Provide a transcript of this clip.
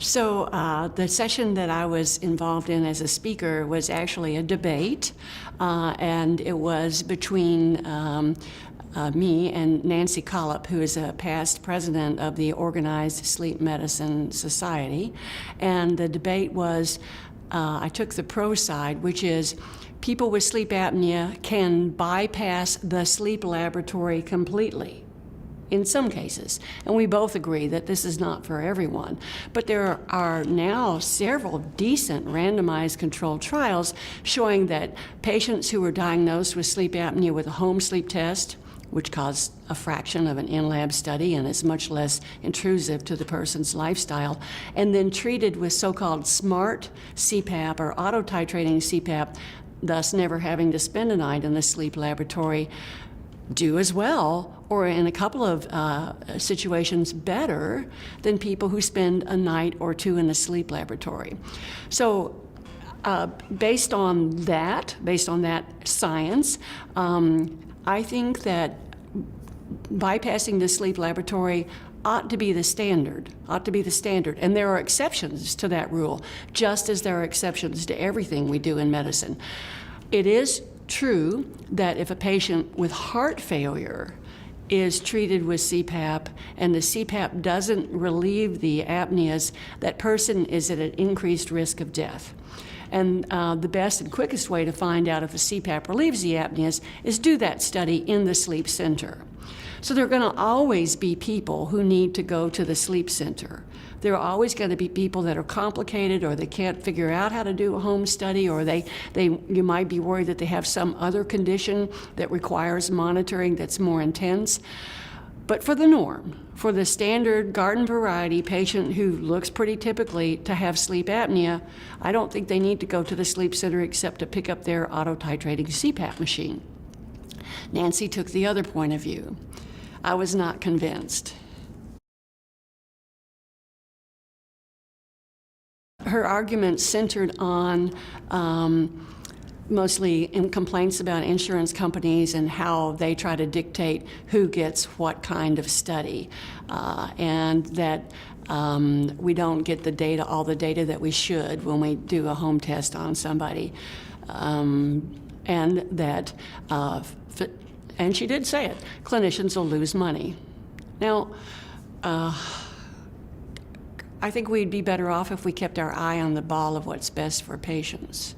So the session that I was involved in as a speaker was actually a debate, and it was between me and Nancy Collop, who is a past president of the Organized Sleep Medicine Society. And the debate was, I took the pro side, which is people with sleep apnea can bypass the sleep laboratory completely in some cases. And we both agree that this is not for everyone. But there are now several decent randomized controlled trials showing that patients who were diagnosed with sleep apnea with a home sleep test, which caused a fraction of an in-lab study and is much less intrusive to the person's lifestyle, and then treated with so-called smart CPAP or auto-titrating CPAP, thus never having to spend a night in the sleep laboratory, do as well, or in a couple of situations better than people who spend a night or two in the sleep laboratory. So based on that science, I think that bypassing the sleep laboratory ought to be the standard, and there are exceptions to that rule, just as there are exceptions to everything we do in medicine. It is true that if a patient with heart failure is treated with CPAP and the CPAP doesn't relieve the apneas, that person is at an increased risk of death. And the best and quickest way to find out if a CPAP relieves the apneas is do that study in the sleep center. So there are going to always be people who need to go to the sleep center. There are always going to be people that are complicated, or they can't figure out how to do a home study, or you might be worried that they have some other condition that requires monitoring that's more intense. But for the norm, for the standard garden variety patient who looks pretty typically to have sleep apnea, I don't think they need to go to the sleep center except to pick up their auto-titrating CPAP machine. Nancy took the other point of view. I was not convinced. Her argument centered on mostly in complaints about insurance companies and how they try to dictate who gets what kind of study, and that we don't get the data, all the data that we should when we do a home test on somebody, and that, and she did say it, clinicians will lose money. Now, I think we'd be better off if we kept our eye on the ball of what's best for patients.